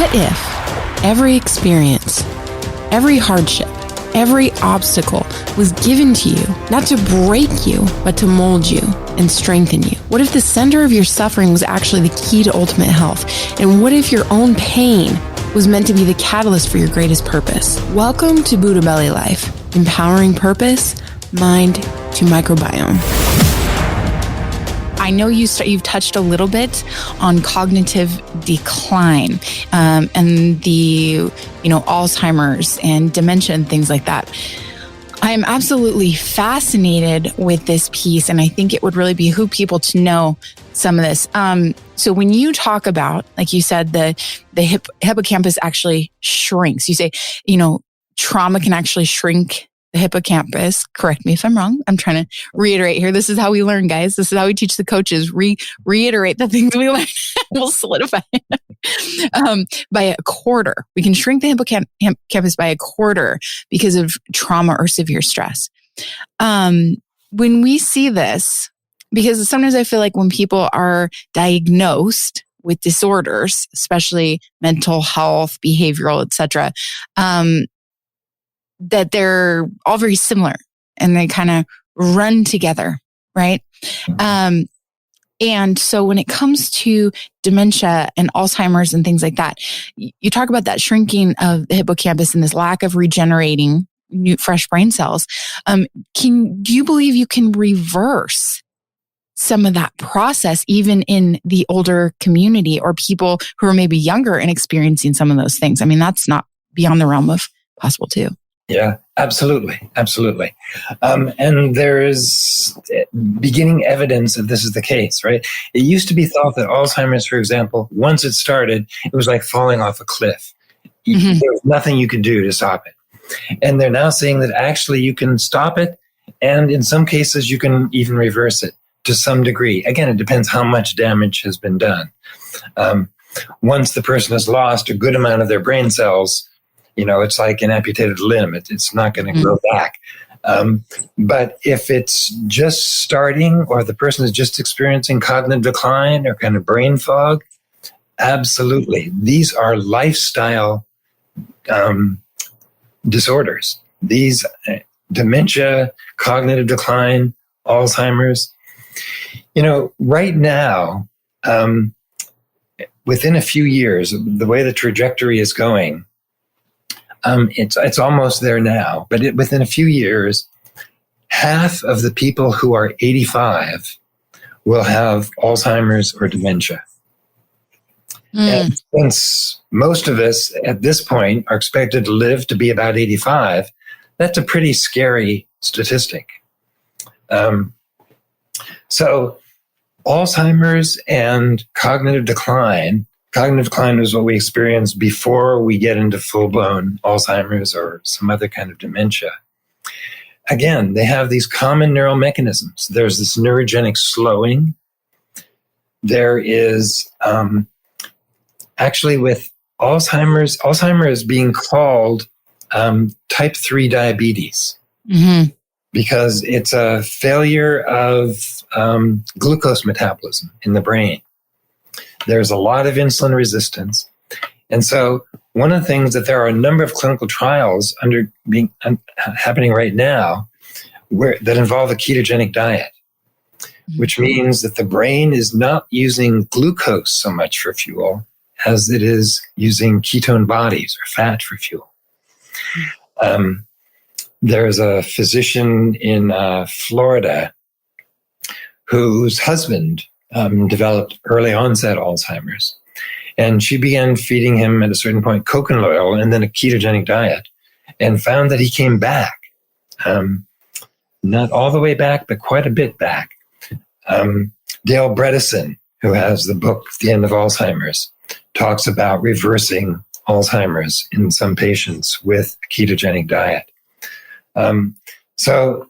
What if every experience, every hardship, every obstacle was given to you, not to break you, but to mold you and strengthen you? What if the center of your suffering was actually the key to ultimate health? And what if your own pain was meant to be the catalyst for your greatest purpose? Welcome to Buddha Belly Life, empowering purpose, mind to microbiome. I know you've touched a little bit on cognitive decline and the Alzheimer's and dementia and things like that. I am absolutely fascinated with this piece, and I think it would really behoove people to know some of this. So when you talk about, like you said, the hippocampus actually shrinks. You say, trauma can actually shrink the hippocampus. Correct me if I'm wrong. I'm trying to reiterate here. This is how we learn, guys. This is how we teach the coaches. Reiterate the things we learn. We'll solidify by a quarter. We can shrink the hippocampus by a quarter because of trauma or severe stress. When we see this, because sometimes I feel like when people are diagnosed with disorders, especially mental health, behavioral, etc., that they're all very similar and they kind of run together, right? And so when it comes to dementia and Alzheimer's and things like that, you talk about that shrinking of the hippocampus and this lack of regenerating new, fresh brain cells. Do you believe you can reverse some of that process even in the older community or people who are maybe younger and experiencing some of those things? I mean, that's not beyond the realm of possible too. Yeah, absolutely. Absolutely. And there is beginning evidence that this is the case, right? It used to be thought that Alzheimer's, for example, once it started, it was like falling off a cliff. Mm-hmm. There was nothing you could do to stop it. And they're now saying that actually you can stop it. And in some cases, you can even reverse it to some degree. Again, it depends how much damage has been done. Once the person has lost a good amount of their brain cells, it's like an amputated limb. It's not going to grow back. But if it's just starting or the person is just experiencing cognitive decline or kind of brain fog, absolutely. These are lifestyle disorders. These dementia, cognitive decline, Alzheimer's. Right now, within a few years, the way the trajectory is going, it's almost there now, but within a few years, half of the people who are 85 will have Alzheimer's or dementia. And since most of us at this point are expected to live to be about 85, that's a pretty scary statistic. So Alzheimer's and cognitive decline is what we experience before we get into full-blown Alzheimer's or some other kind of dementia. Again, they have these common neural mechanisms. There's this neurogenic slowing. There is actually with Alzheimer's is being called type 3 diabetes because it's a failure of glucose metabolism in the brain. There's a lot of insulin resistance. And so one of the things that there are a number of clinical trials happening right now that involve a ketogenic diet, which means that the brain is not using glucose so much for fuel as it is using ketone bodies or fat for fuel. There's a physician in Florida whose husband developed early onset Alzheimer's. And she began feeding him at a certain point coconut oil and then a ketogenic diet and found that he came back. Not all the way back, but quite a bit back. Dale Bredesen, who has the book, The End of Alzheimer's, talks about reversing Alzheimer's in some patients with a ketogenic diet. So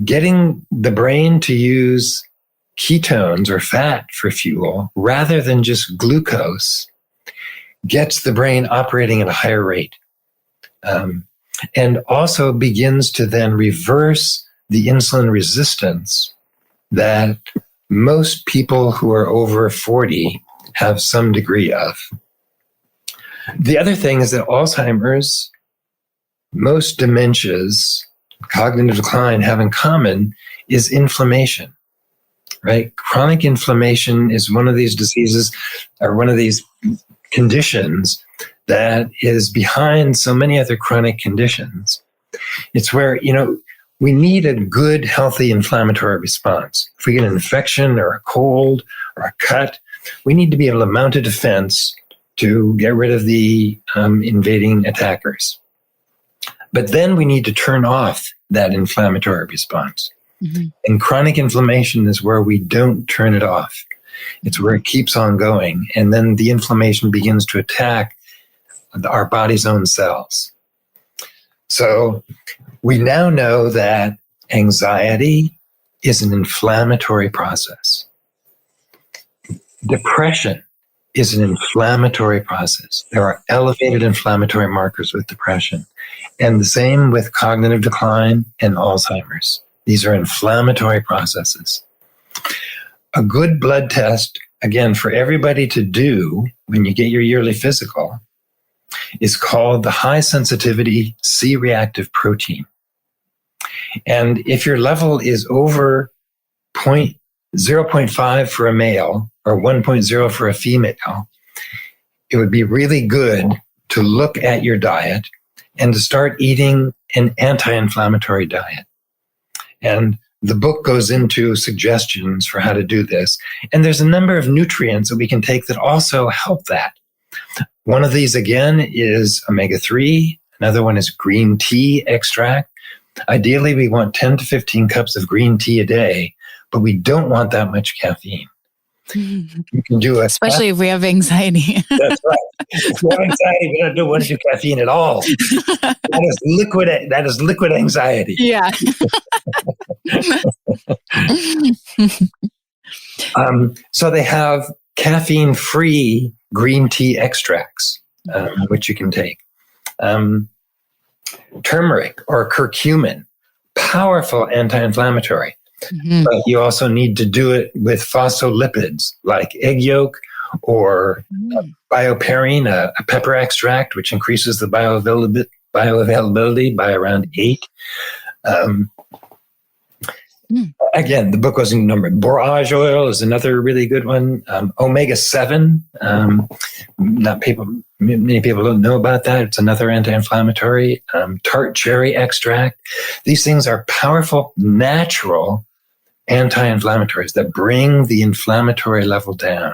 getting the brain to use ketones or fat for fuel rather than just glucose gets the brain operating at a higher rate, and also begins to then reverse the insulin resistance that most people who are over 40 have some degree of. The other thing is that Alzheimer's, most dementias, cognitive decline have in common is inflammation, right? Chronic inflammation is one of these diseases or one of these conditions that is behind so many other chronic conditions. It's where, we need a good, healthy inflammatory response. If we get an infection or a cold or a cut, we need to be able to mount a defense to get rid of the invading attackers. But then we need to turn off that inflammatory response. Mm-hmm. And chronic inflammation is where we don't turn it off. It's where it keeps on going. And then the inflammation begins to attack our body's own cells. So we now know that anxiety is an inflammatory process. Depression is an inflammatory process. There are elevated inflammatory markers with depression. And the same with cognitive decline and Alzheimer's. These are inflammatory processes. A good blood test, again, for everybody to do when you get your yearly physical, is called the high sensitivity C-reactive protein. And if your level is over 0.5 for a male or 1.0 for a female, it would be really good to look at your diet and to start eating an anti-inflammatory diet. And the book goes into suggestions for how to do this. And there's a number of nutrients that we can take that also help that. One of these, again, is omega-3. Another one is green tea extract. Ideally, we want 10 to 15 cups of green tea a day, but we don't want that much caffeine. You can do especially if we have anxiety. That's right. If you have anxiety, we don't want to do caffeine at all. That is liquid anxiety. Yeah. So they have caffeine-free green tea extracts, which you can take. Turmeric or curcumin, powerful anti-inflammatory. Mm-hmm. But you also need to do it with phospholipids like egg yolk or bioperine, a pepper extract, which increases the bioavailability by around 8. Again, the book goes into number. Borage oil is another really good one. Omega-7, many people don't know about that. It's another anti-inflammatory. Tart cherry extract. These things are powerful, natural anti-inflammatories that bring the inflammatory level down.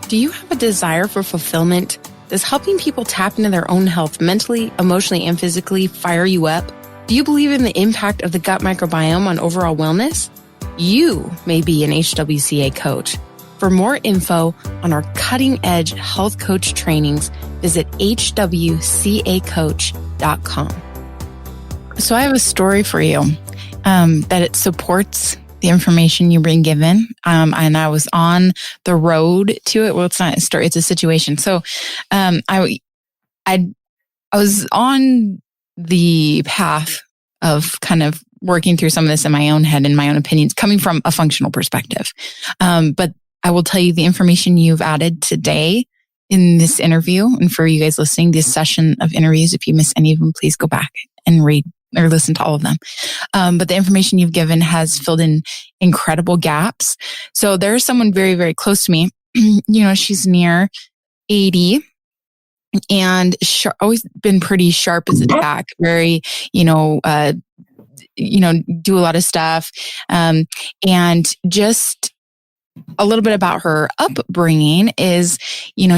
Do you have a desire for fulfillment? Does helping people tap into their own health mentally, emotionally, and physically fire you up? Do you believe in the impact of the gut microbiome on overall wellness? You may be an HWCA coach. For more info on our cutting-edge health coach trainings, visit hwcacoach.com. So I have a story for you that it supports the information you've been given. And I was on the road to it. Well, it's not a story, it's a situation. So I was on the path of kind of working through some of this in my own head and my own opinions, coming from a functional perspective. But I will tell you the information you've added today in this interview, and for you guys listening, this session of interviews, if you miss any of them, please go back and read or listen to all of them. But the information you've given has filled in incredible gaps. So there's someone very, very close to me. She's near 80 and always been pretty sharp as a tack, very, do a lot of stuff. And just a little bit about her upbringing is,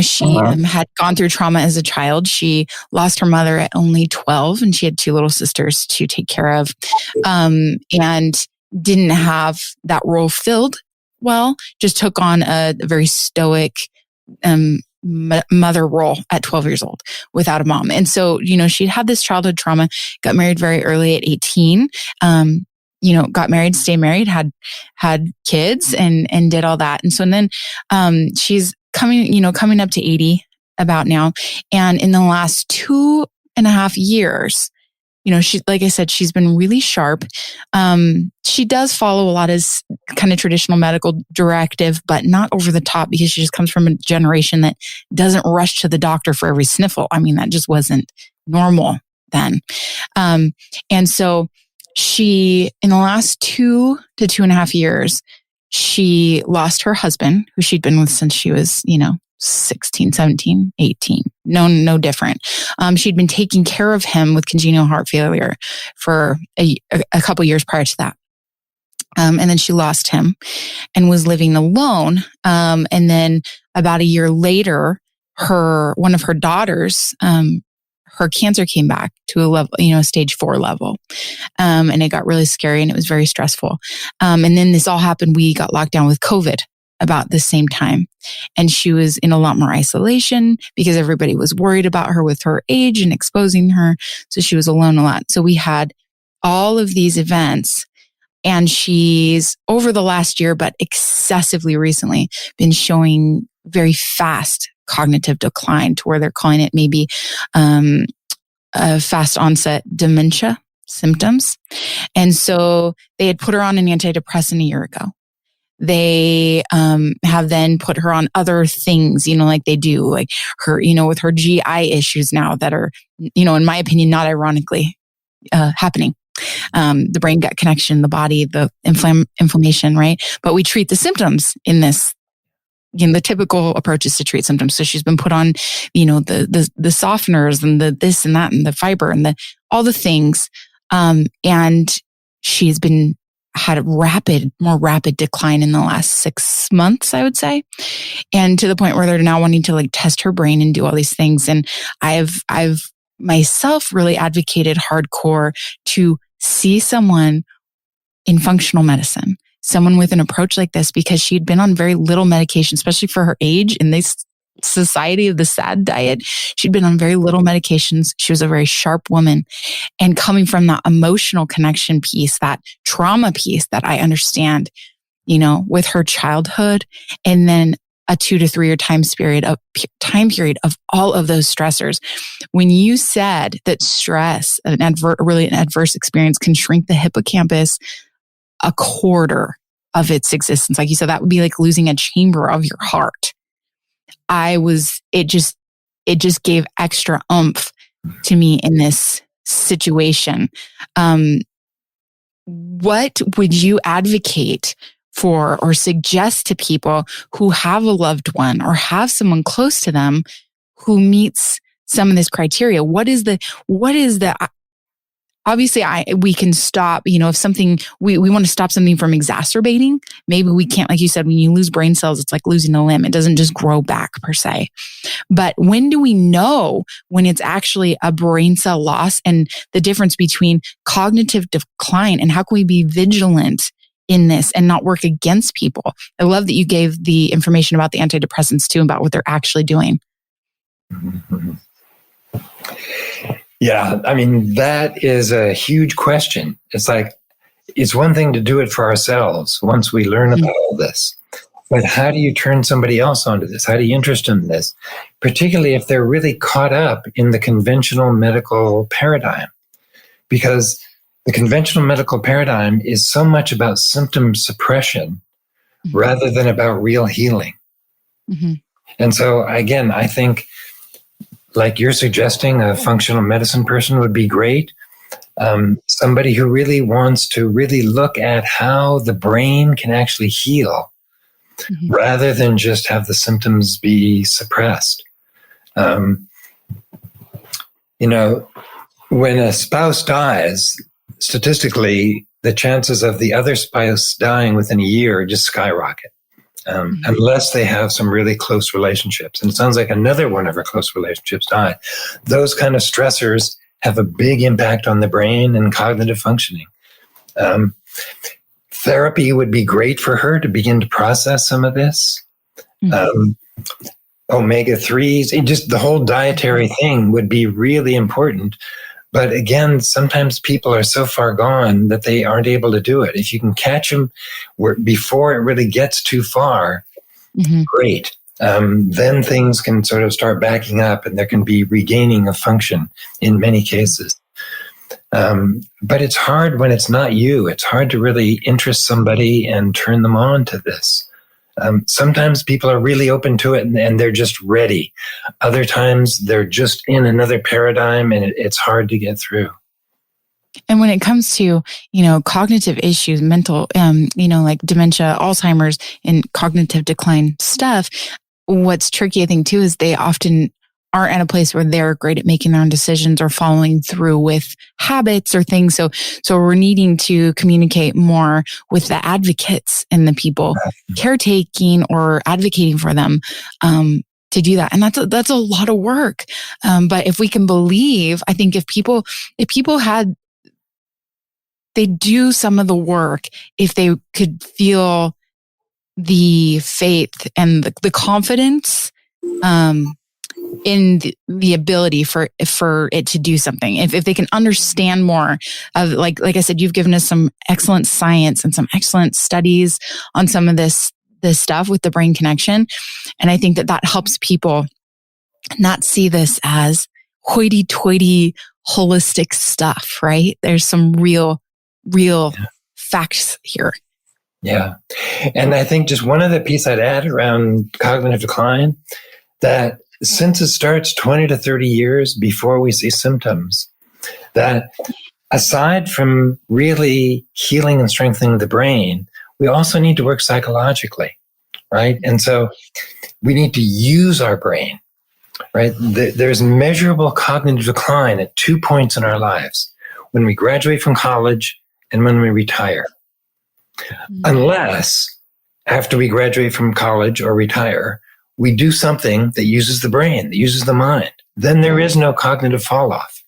she had gone through trauma as a child. She lost her mother at only 12 and she had 2 little sisters to take care of, and didn't have that role filled well, just took on a very stoic, mother role at 12 years old without a mom. And so, she'd had this childhood trauma, got married very early at 18, got married, stayed married, had kids and did all that. And so then, she's coming up to 80 about now. And in the last 2.5 years, she, like I said, she's been really sharp. She does follow a lot of kind of traditional medical directive, but not over the top, because she just comes from a generation that doesn't rush to the doctor for every sniffle. I mean, that just wasn't normal then. And so she, in the last 2 to 2.5 years, she lost her husband, who she'd been with since she was, 16, 17, 18. No different. She'd been taking care of him with congenital heart failure for a couple years prior to that. And then she lost him and was living alone. And then about a year later, one of her daughters, her cancer came back to a level, stage 4 level. And it got really scary and it was very stressful. And then this all happened. We got locked down with COVID about the same time. And she was in a lot more isolation because everybody was worried about her with her age and exposing her. So she was alone a lot. So we had all of these events, and she's, over the last year, but excessively recently, been showing very fast cognitive decline, to where they're calling it maybe a fast onset dementia symptoms. And so they had put her on an antidepressant a year ago. They have then put her on other things, like they do, like her, with her GI issues now that are, in my opinion, not ironically happening. The brain gut connection, the body, the inflammation, right? But we treat the symptoms in this. The typical approach is to treat symptoms. So she's been put on, the softeners and the this and that and the fiber and all the things. And she's had a more rapid decline in the last 6 months, I would say. And to the point where they're now wanting to test her brain and do all these things. And I've myself really advocated hardcore to see someone in functional medicine, someone with an approach like this, because she'd been on very little medication, especially for her age in this society of the SAD diet. She'd been on very little medications. She was a very sharp woman, and coming from that emotional connection piece, that trauma piece that I understand, with her childhood, and then a 2 to 3 year time period of all of those stressors. When you said that stress, an adverse experience, can shrink the hippocampus a quarter of its existence, like you said, that would be like losing a chamber of your heart. It just gave extra oomph to me in this situation. What would you advocate for or suggest to people who have a loved one or have someone close to them who meets some of this criteria? What is the obviously we can stop, if something, we want to stop something from exacerbating. Maybe we can't, like you said, when you lose brain cells, it's like losing a limb. It doesn't just grow back per se. But when do we know when it's actually a brain cell loss, and the difference between cognitive decline, and how can we be vigilant in this and not work against people? I love that you gave the information about the antidepressants too, about what they're actually doing. Mm-hmm. Yeah, I mean, that is a huge question. It's one thing to do it for ourselves once we learn about all this. But how do you turn somebody else onto this? How do you interest them in this? Particularly if they're really caught up in the conventional medical paradigm. Because the conventional medical paradigm is so much about symptom suppression rather than about real healing. Mm-hmm. And so, again, I think, like you're suggesting, a functional medicine person would be great. Somebody who really wants to really look at how the brain can actually heal rather than just have the symptoms be suppressed. When a spouse dies, statistically, the chances of the other spouse dying within a year just skyrocket. Unless they have some really close relationships. And it sounds like another one of her close relationships died. Those kind of stressors have a big impact on the brain and cognitive functioning. Therapy would be great for her to begin to process some of this. Omega-3s, just the whole dietary thing would be really important. But again, sometimes people are so far gone that they aren't able to do it. If you can catch them before it really gets too far, great. Then things can sort of start backing up and there can be regaining of function in many cases. But it's hard when it's not you. It's hard to really interest somebody and turn them on to this. Sometimes people are really open to it and they're just ready. Other times they're just in another paradigm and it's hard to get through. And when it comes to, cognitive issues, mental, like dementia, Alzheimer's, and cognitive decline stuff, what's tricky, I think, too, is they often aren't at a place where they're great at making their own decisions or following through with habits or things. So we're needing to communicate more with the advocates and the people caretaking or advocating for them, to do that. And that's a lot of work. But if we can believe, I think if people they do some of the work, if they could feel the faith and the confidence, in the ability for it to do something. If they can understand more of, like I said, you've given us some excellent science and some excellent studies on some of this stuff with the brain connection. And I think that helps people not see this as hoity-toity holistic stuff, right? There's some real facts here. Yeah. And I think just one other piece I'd add around cognitive decline, that since it starts 20 to 30 years before we see symptoms, that aside from really healing and strengthening the brain, we also need to work psychologically, right? And so we need to use our brain, right? There's measurable cognitive decline at 2 points in our lives: when we graduate from college and when we retire. Unless after we graduate from college or retire, we do something that uses the brain, that uses the mind, then there is no cognitive fall off.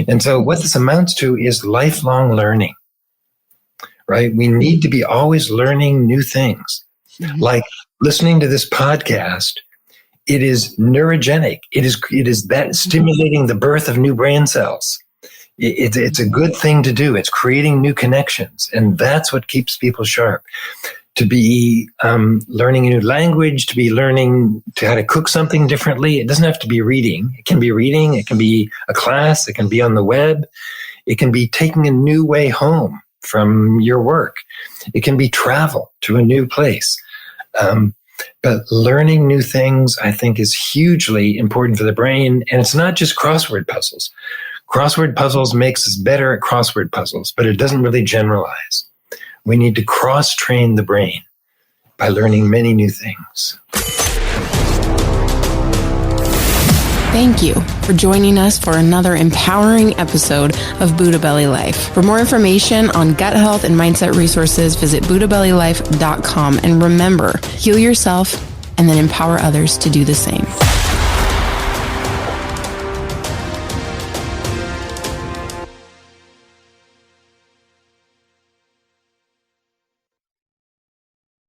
And so what this amounts to is lifelong learning, right? We need to be always learning new things. Like listening to this podcast, it is neurogenic. It is that stimulating the birth of new brain cells. It's a good thing to do. It's creating new connections. And that's what keeps people sharp. To be learning a new language, to be learning how to cook something differently. It doesn't have to be reading. It can be reading. It can be a class. It can be on the web. It can be taking a new way home from your work. It can be travel to a new place. But learning new things, I think, is hugely important for the brain. And it's not just crossword puzzles. Crossword puzzles makes us better at crossword puzzles, but it doesn't really generalize. We need to cross-train the brain by learning many new things. Thank you for joining us for another empowering episode of Buddha Belly Life. For more information on gut health and mindset resources, visit buddhabellylife.com. And remember, heal yourself and then empower others to do the same.